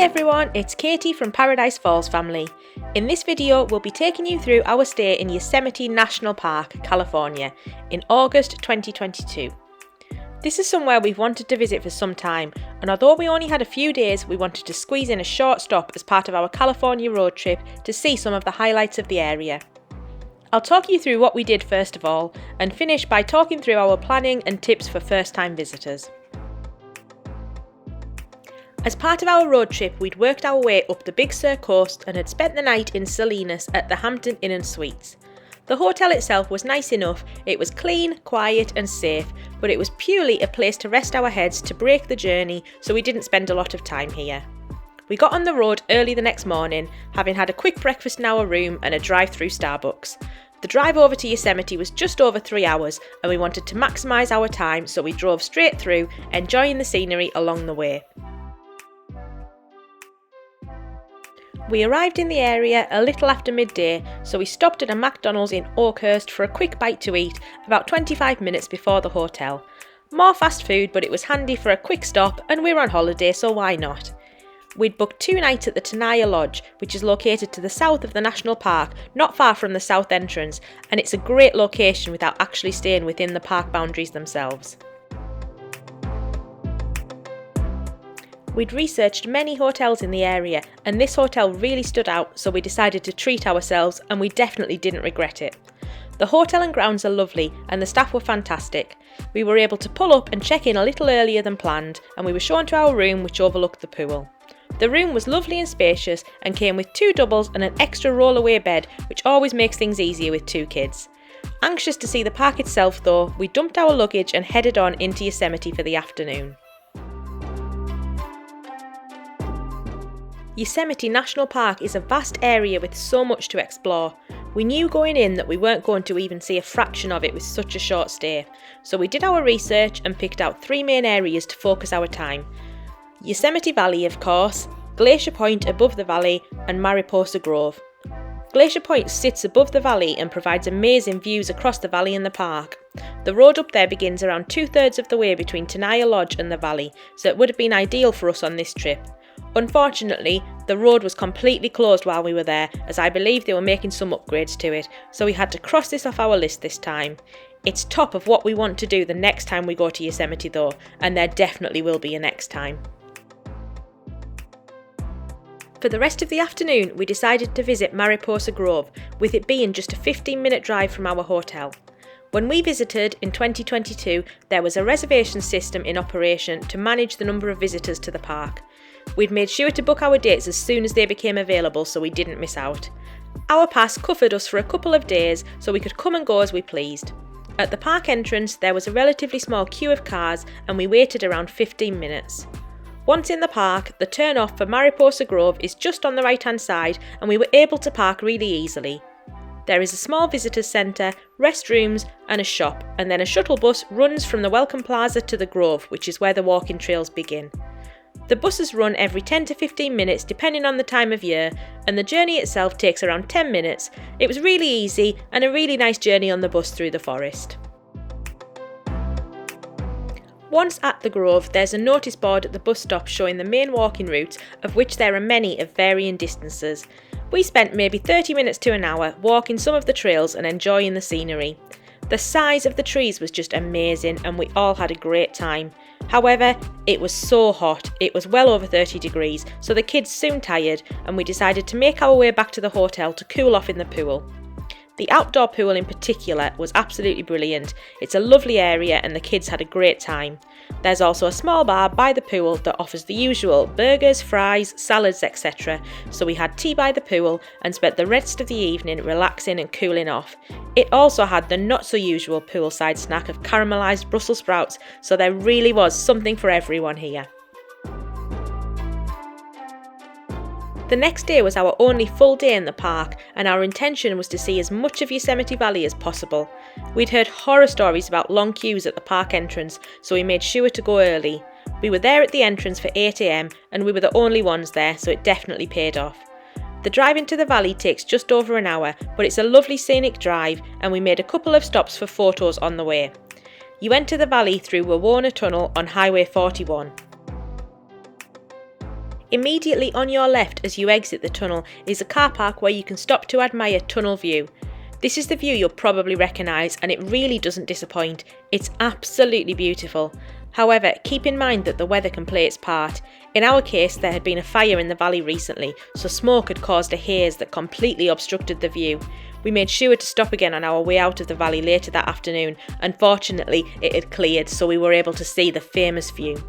everyone, it's Katie from Paradise Falls family. In this video we'll be taking you through our stay in Yosemite National Park, California in August 2022. This is somewhere we've wanted to visit for some time, and although we only had a few days, we wanted to squeeze in a short stop as part of our California road trip to see some of the highlights of the area. I'll talk you through what we did first of all, and finish by talking through our planning and tips for first-time visitors. As part of our road trip, we'd worked our way up the Big Sur coast and had spent the night in Salinas at the Hampton Inn and Suites. The hotel itself was nice enough, it was clean, quiet and safe, but it was purely a place to rest our heads to break the journey, so we didn't spend a lot of time here. We got on the road early the next morning, having had a quick breakfast in our room and a drive through Starbucks. The drive over to Yosemite was just over 3 hours and we wanted to maximise our time, so we drove straight through, enjoying the scenery along the way. We arrived in the area a little after midday, so we stopped at a McDonald's in Oakhurst for a quick bite to eat about 25 minutes before the hotel. More fast food, but it was handy for a quick stop and we were on holiday, so why not? We'd booked 2 nights at the Tenaya Lodge, which is located to the south of the national park, not far from the south entrance, and it's a great location without actually staying within the park boundaries themselves. We'd researched many hotels in the area and this hotel really stood out, so we decided to treat ourselves and we definitely didn't regret it. The hotel and grounds are lovely and the staff were fantastic. We were able to pull up and check in a little earlier than planned and we were shown to our room, which overlooked the pool. The room was lovely and spacious and came with 2 doubles and an extra roll-away bed, which always makes things easier with 2 kids. Anxious to see the park itself though, we dumped our luggage and headed on into Yosemite for the afternoon. Yosemite National Park is a vast area with so much to explore. We knew going in that we weren't going to even see a fraction of it with such a short stay, so we did our research and picked out 3 main areas to focus our time. Yosemite Valley, of course, Glacier Point above the valley, and Mariposa Grove. Glacier Point sits above the valley and provides amazing views across the valley and the park. The road up there begins around 2/3 of the way between Tenaya Lodge and the valley, so it would have been ideal for us on this trip. Unfortunately, the road was completely closed while we were there, as I believe they were making some upgrades to it, so we had to cross this off our list this time. It's top of what we want to do the next time we go to Yosemite though, and there definitely will be a next time. For the rest of the afternoon, we decided to visit Mariposa Grove, with it being just a 15-minute drive from our hotel. When we visited in 2022, there was a reservation system in operation to manage the number of visitors to the park. We'd made sure to book our dates as soon as they became available so we didn't miss out. Our pass covered us for a couple of days so we could come and go as we pleased. At the park entrance there was a relatively small queue of cars and we waited around 15 minutes. Once in the park, the turn off for Mariposa Grove is just on the right hand side and we were able to park really easily. There is a small visitors centre, restrooms and a shop, and then a shuttle bus runs from the Welcome Plaza to the Grove, which is where the walking trails begin. The buses run every 10 to 15 minutes depending on the time of year, and the journey itself takes around 10 minutes. It was really easy and a really nice journey on the bus through the forest. Once at the Grove, there's a notice board at the bus stop showing the main walking routes, of which there are many of varying distances. We spent maybe 30 minutes to an hour walking some of the trails and enjoying the scenery. The size of the trees was just amazing and we all had a great time. However, it was so hot, it was well over 30 degrees, so the kids soon tired and we decided to make our way back to the hotel to cool off in the pool. The outdoor pool in particular was absolutely brilliant. It's a lovely area and the kids had a great time. There's also a small bar by the pool that offers the usual burgers, fries, salads, etc. So we had tea by the pool and spent the rest of the evening relaxing and cooling off. It also had the not so usual poolside snack of caramelised Brussels sprouts, so there really was something for everyone here. The next day was our only full day in the park and our intention was to see as much of Yosemite Valley as possible. We'd heard horror stories about long queues at the park entrance, so we made sure to go early. We were there at the entrance for 8 AM and we were the only ones there, so it definitely paid off. The drive into the valley takes just over an hour, but it's a lovely scenic drive and we made a couple of stops for photos on the way. You enter the valley through Wawona Tunnel on Highway 41. Immediately on your left as you exit the tunnel is a car park where you can stop to admire tunnel view. This is the view you'll probably recognise, and it really doesn't disappoint. It's absolutely beautiful. However, keep in mind that the weather can play its part. In our case, there had been a fire in the valley recently, so smoke had caused a haze that completely obstructed the view. We made sure to stop again on our way out of the valley later that afternoon, and fortunately it had cleared, so we were able to see the famous view.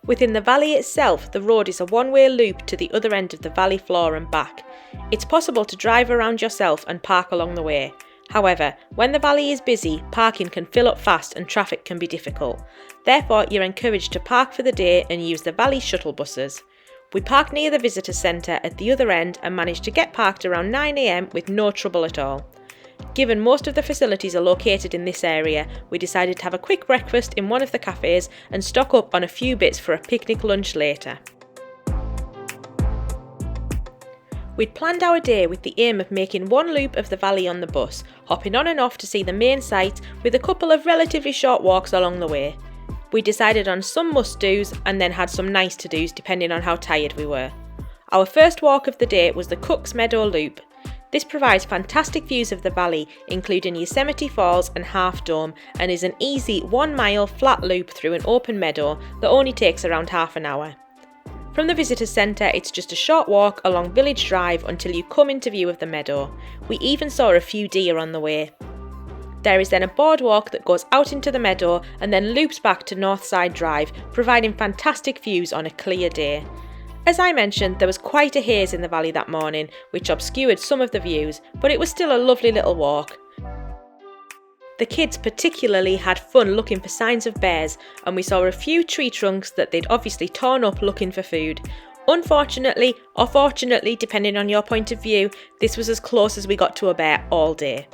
Within the valley itself, the road is a one-way loop to the other end of the valley floor and back. It's possible to drive around yourself and park along the way. However, when the valley is busy, parking can fill up fast and traffic can be difficult. Therefore, you're encouraged to park for the day and use the valley shuttle buses. We parked near the visitor centre at the other end and managed to get parked around 9 AM with no trouble at all. Given most of the facilities are located in this area, we decided to have a quick breakfast in one of the cafes and stock up on a few bits for a picnic lunch later. We'd planned our day with the aim of making one loop of the valley on the bus, hopping on and off to see the main sights with a couple of relatively short walks along the way. We decided on some must-dos and then had some nice-to-dos depending on how tired we were. Our first walk of the day was the Cook's Meadow Loop. This provides fantastic views of the valley, including Yosemite Falls and Half Dome, and is an easy 1 mile flat loop through an open meadow that only takes around half an hour. From the visitors centre, it's just a short walk along Village Drive until you come into view of the meadow. We even saw a few deer on the way. There is then a boardwalk that goes out into the meadow and then loops back to Northside Drive, providing fantastic views on a clear day. As I mentioned, there was quite a haze in the valley that morning, which obscured some of the views, but it was still a lovely little walk. The kids particularly had fun looking for signs of bears, and we saw a few tree trunks that they'd obviously torn up looking for food. Unfortunately, or fortunately, depending on your point of view, this was as close as we got to a bear all day.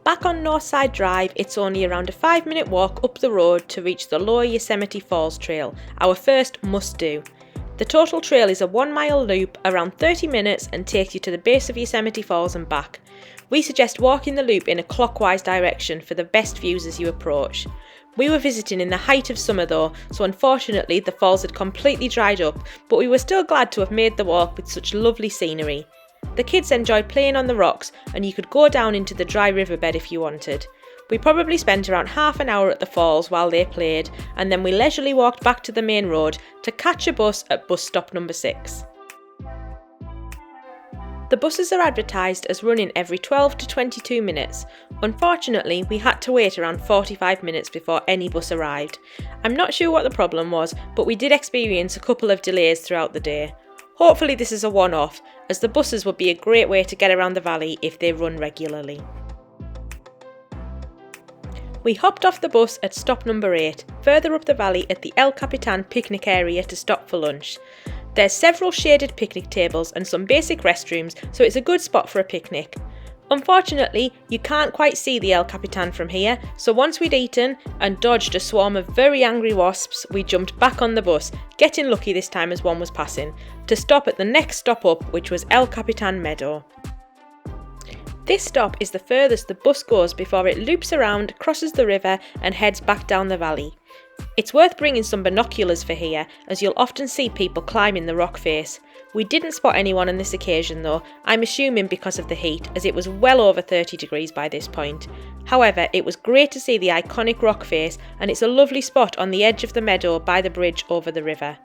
Back on Northside Drive, it's only around a 5-minute walk up the road to reach the Lower Yosemite Falls Trail, our first must-do. The total trail is a 1 mile loop, around 30 minutes, and takes you to the base of Yosemite Falls and back. We suggest walking the loop in a clockwise direction for the best views as you approach. We were visiting in the height of summer though, so unfortunately the falls had completely dried up, but we were still glad to have made the walk with such lovely scenery. The kids enjoyed playing on the rocks, and you could go down into the dry riverbed if you wanted. We probably spent around half an hour at the falls while they played, and then we leisurely walked back to the main road to catch a bus at bus stop number 6. The buses are advertised as running every 12 to 22 minutes. Unfortunately, we had to wait around 45 minutes before any bus arrived. I'm not sure what the problem was, but we did experience a couple of delays throughout the day. Hopefully this is a one-off, as the buses would be a great way to get around the valley if they run regularly. We hopped off the bus at stop number 8, further up the valley at the El Capitan picnic area to stop for lunch. There's several shaded picnic tables and some basic restrooms, so it's a good spot for a picnic. Unfortunately, you can't quite see the El Capitan from here, so once we'd eaten and dodged a swarm of very angry wasps, we jumped back on the bus, getting lucky this time as one was passing, to stop at the next stop up, which was El Capitan Meadow. This stop is the furthest the bus goes before it loops around, crosses the river and heads back down the valley. It's worth bringing some binoculars for here, as you'll often see people climbing the rock face. We didn't spot anyone on this occasion though, I'm assuming because of the heat, as it was well over 30 degrees by this point. However, it was great to see the iconic rock face, and it's a lovely spot on the edge of the meadow by the bridge over the river.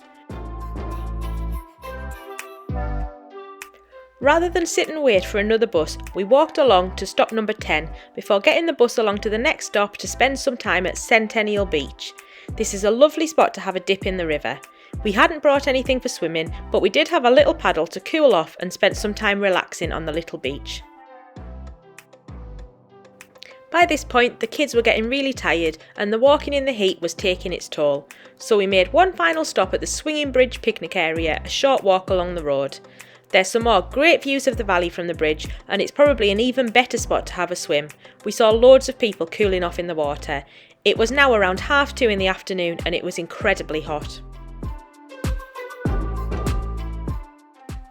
Rather than sit and wait for another bus, we walked along to stop number 10 before getting the bus along to the next stop to spend some time at Sentinel Beach. This is a lovely spot to have a dip in the river. We hadn't brought anything for swimming, but we did have a little paddle to cool off and spent some time relaxing on the little beach. By this point, the kids were getting really tired and the walking in the heat was taking its toll, so we made one final stop at the Swinging Bridge picnic area, a short walk along the road. There's some more great views of the valley from the bridge, and it's probably an even better spot to have a swim. We saw loads of people cooling off in the water. It was now around 2:30 in the afternoon and it was incredibly hot.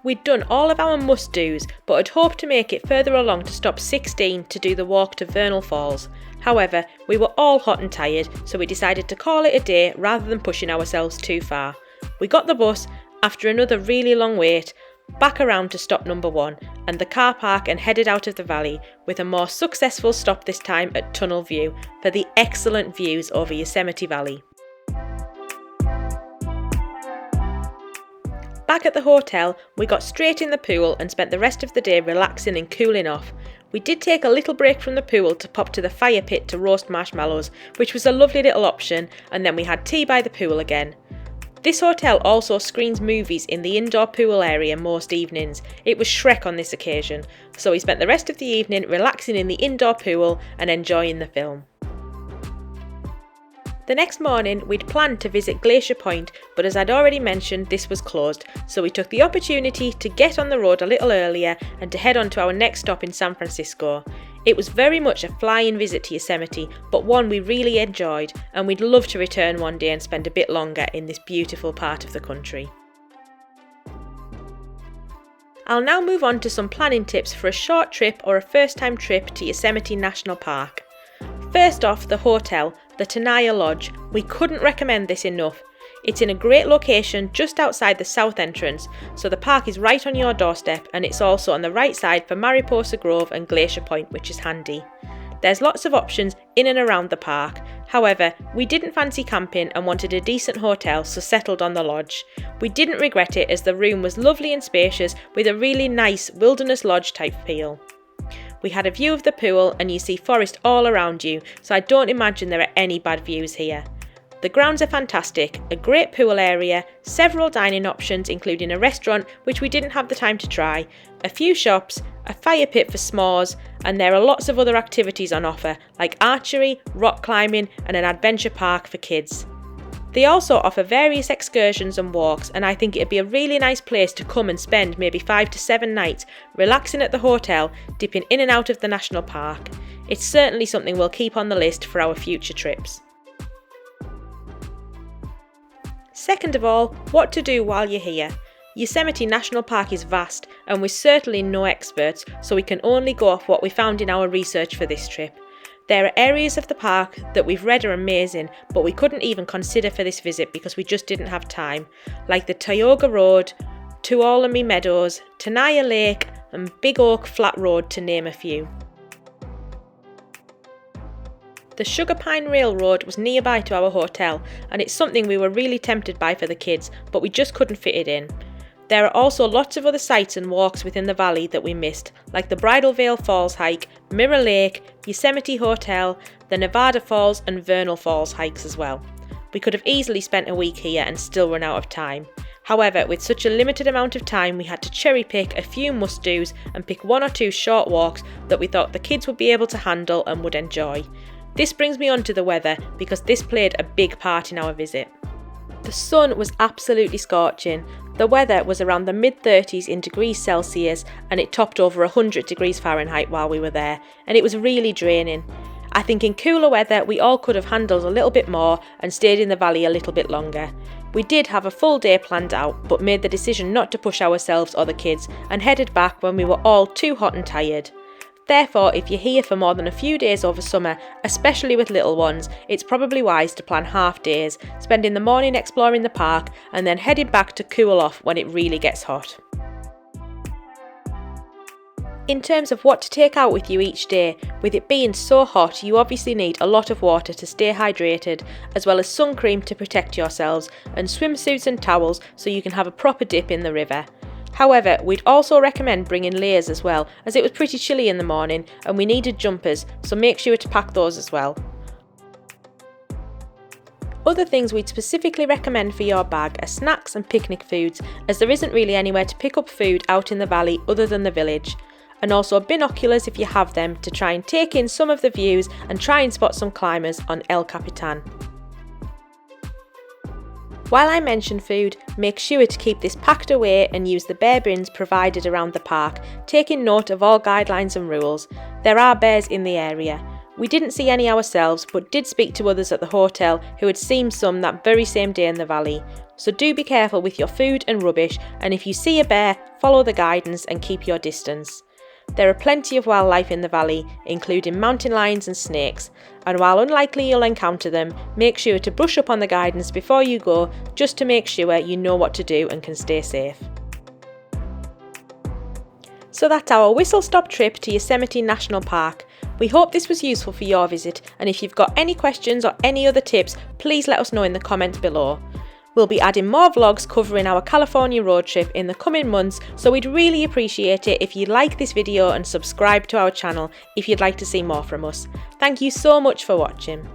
We'd done all of our must-dos, but had hoped to make it further along to stop 16 to do the walk to Vernal Falls. However, we were all hot and tired, so we decided to call it a day rather than pushing ourselves too far. We got the bus, after another really long wait, back around to stop number 1 and the car park and headed out of the valley, with a more successful stop this time at Tunnel View for the excellent views over Yosemite Valley. Back at the hotel, we got straight in the pool and spent the rest of the day relaxing and cooling off. We did take a little break from the pool to pop to the fire pit to roast marshmallows, which was a lovely little option, and then we had tea by the pool again. This hotel also screens movies in the indoor pool area most evenings. It was Shrek on this occasion, so we spent the rest of the evening relaxing in the indoor pool and enjoying the film. The next morning, we'd planned to visit Glacier Point, but as I'd already mentioned, this was closed, so we took the opportunity to get on the road a little earlier and to head on to our next stop in San Francisco. It was very much a fly-in visit to Yosemite, but one we really enjoyed, and we'd love to return one day and spend a bit longer in this beautiful part of the country. I'll now move on to some planning tips for a short trip or a first-time trip to Yosemite National Park. First off, the hotel, the Tenaya Lodge. We couldn't recommend this enough. It's in a great location just outside the south entrance, so the park is right on your doorstep, and it's also on the right side for Mariposa Grove and Glacier Point, which is handy. There's lots of options in and around the park. However, we didn't fancy camping and wanted a decent hotel, so settled on the lodge. We didn't regret it, as the room was lovely and spacious with a really nice wilderness lodge type feel. We had a view of the pool and you see forest all around you, so I don't imagine there are any bad views here. The grounds are fantastic, a great pool area, several dining options including a restaurant which we didn't have the time to try, a few shops, a fire pit for s'mores, and there are lots of other activities on offer like archery, rock climbing and an adventure park for kids. They also offer various excursions and walks, and I think it'd be a really nice place to come and spend maybe 5 to 7 nights relaxing at the hotel, dipping in and out of the national park. It's certainly something we'll keep on the list for our future trips. Second of all, what to do while you're here. Yosemite National Park is vast, and we're certainly no experts, so we can only go off what we found in our research for this trip. There are areas of the park that we've read are amazing, but we couldn't even consider for this visit because we just didn't have time, like the Tioga Road, Tuolumne Meadows, Tenaya Lake and Big Oak Flat Road, to name a few. The Sugar Pine Railroad was nearby to our hotel, and it's something we were really tempted by for the kids, but we just couldn't fit it in. There are also lots of other sites and walks within the valley that we missed, like the Bridal Veil Falls hike, Mirror Lake, Yosemite Hotel, the Nevada Falls and Vernal Falls hikes as well. We could have easily spent a week here and still run out of time. However, with such a limited amount of time, we had to cherry pick a few must-dos and pick 1 or 2 short walks that we thought the kids would be able to handle and would enjoy. This brings me on to the weather, because this played a big part in our visit. The sun was absolutely scorching. The weather was around the mid-30s in degrees Celsius, and it topped over 100 degrees Fahrenheit while we were there, and it was really draining. I think in cooler weather we all could have handled a little bit more and stayed in the valley a little bit longer. We did have a full day planned out, but made the decision not to push ourselves or the kids and headed back when we were all too hot and tired. Therefore, if you're here for more than a few days over summer, especially with little ones, it's probably wise to plan half days, spending the morning exploring the park and then heading back to cool off when it really gets hot. In terms of what to take out with you each day, with it being so hot, you obviously need a lot of water to stay hydrated, as well as sun cream to protect yourselves, and swimsuits and towels so you can have a proper dip in the river. However, we'd also recommend bringing layers as well, as it was pretty chilly in the morning and we needed jumpers, so make sure to pack those as well. Other things we'd specifically recommend for your bag are snacks and picnic foods, as there isn't really anywhere to pick up food out in the valley other than the village. And also binoculars if you have them, to try and take in some of the views and try and spot some climbers on El Capitan. While I mention food, make sure to keep this packed away and use the bear bins provided around the park, taking note of all guidelines and rules. There are bears in the area. We didn't see any ourselves, but did speak to others at the hotel who had seen some that very same day in the valley. So do be careful with your food and rubbish, and if you see a bear, follow the guidance and keep your distance. There are plenty of wildlife in the valley, including mountain lions and snakes, and while unlikely you'll encounter them, make sure to brush up on the guidance before you go, just to make sure you know what to do and can stay safe. So that's our whistle-stop trip to Yosemite National Park. We hope this was useful for your visit, and if you've got any questions or any other tips, please let us know in the comments below. We'll be adding more vlogs covering our California road trip in the coming months, so we'd really appreciate it if you'd like this video and subscribe to our channel if you'd like to see more from us. Thank you so much for watching.